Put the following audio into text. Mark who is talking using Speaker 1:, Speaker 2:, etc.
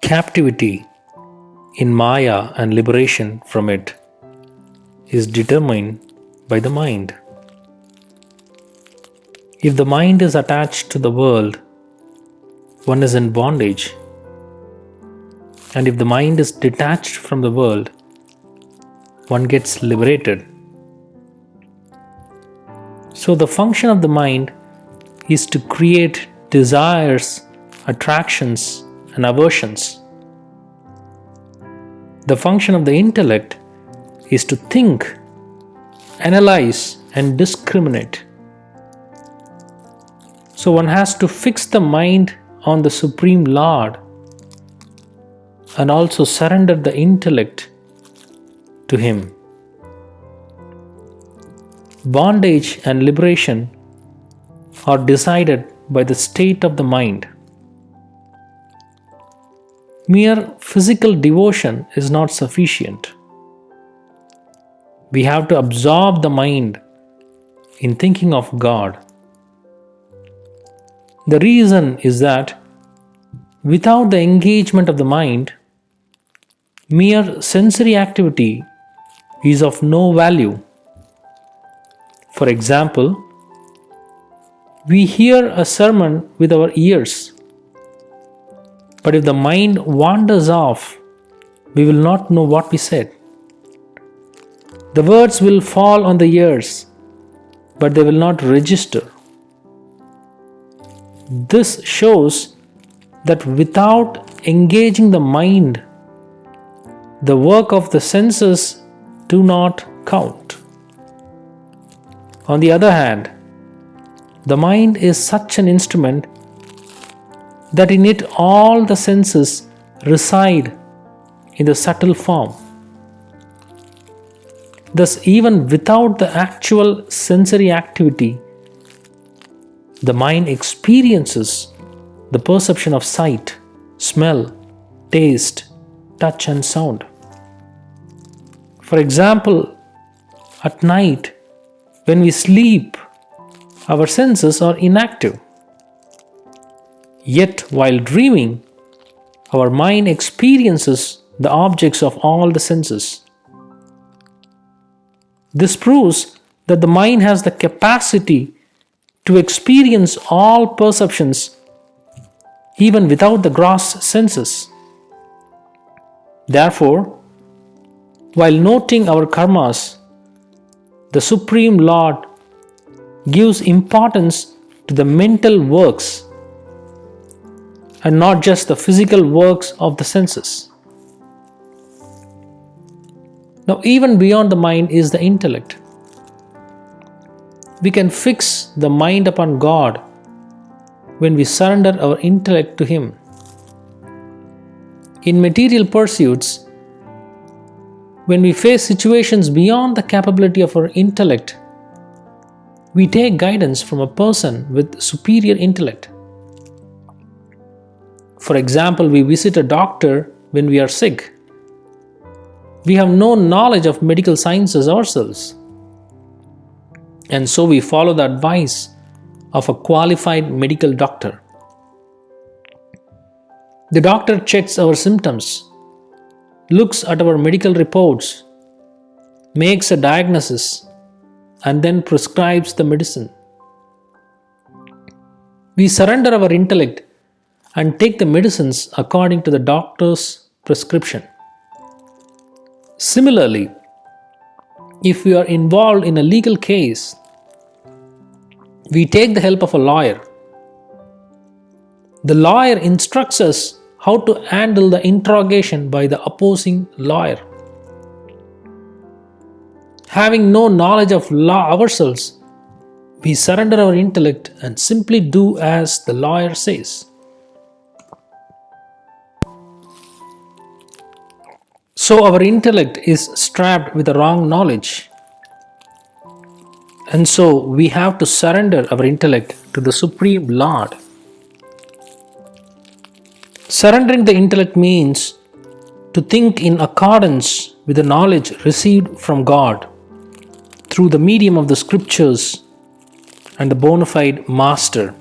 Speaker 1: captivity in Maya and liberation from it is determined by the mind. If the mind is attached to the world, one is in bondage. And if the mind is detached from the world, one gets liberated. So the function of the mind is to create desires, attractions, and aversions. The function of the intellect is to think, analyze, and discriminate. So one has to fix the mind on the Supreme Lord and also surrender the intellect to Him. Bondage and liberation are decided by the state of the mind. Mere physical devotion is not sufficient. We have to absorb the mind in thinking of God. The reason is that without the engagement of the mind, mere sensory activity is of no value. For example, we hear a sermon with our ears, but if the mind wanders off, we will not know what we said. The words will fall on the ears, but they will not register. This shows that without engaging the mind, the work of the senses do not count. On the other hand, the mind is such an instrument that in it all the senses reside in the subtle form. Thus, even without the actual sensory activity, the mind experiences the perception of sight, smell, taste, touch, and sound. For example, at night, when we sleep, our senses are inactive. Yet, while dreaming, our mind experiences the objects of all the senses. This proves that the mind has the capacity to experience all perceptions even without the gross senses. Therefore, while noting our karmas, the Supreme Lord gives importance to the mental works and not just the physical works of the senses. Now, even beyond the mind is the intellect. We can fix the mind upon God when we surrender our intellect to Him. In material pursuits, when we face situations beyond the capability of our intellect, we take guidance from a person with superior intellect. For example, we visit a doctor when we are sick. We have no knowledge of medical sciences ourselves, and so we follow the advice of a qualified medical doctor. The doctor checks our symptoms, looks at our medical reports, makes a diagnosis, and then prescribes the medicine. We surrender our intellect and take the medicines according to the doctor's prescription. Similarly, if we are involved in a legal case, we take the help of a lawyer. The lawyer instructs us how to handle the interrogation by the opposing lawyer. Having no knowledge of law ourselves, we surrender our intellect and simply do as the lawyer says. So our intellect is strapped with the wrong knowledge. And so we have to surrender our intellect to the Supreme Lord. Surrendering the intellect means to think in accordance with the knowledge received from God through the medium of the scriptures and the bona fide master.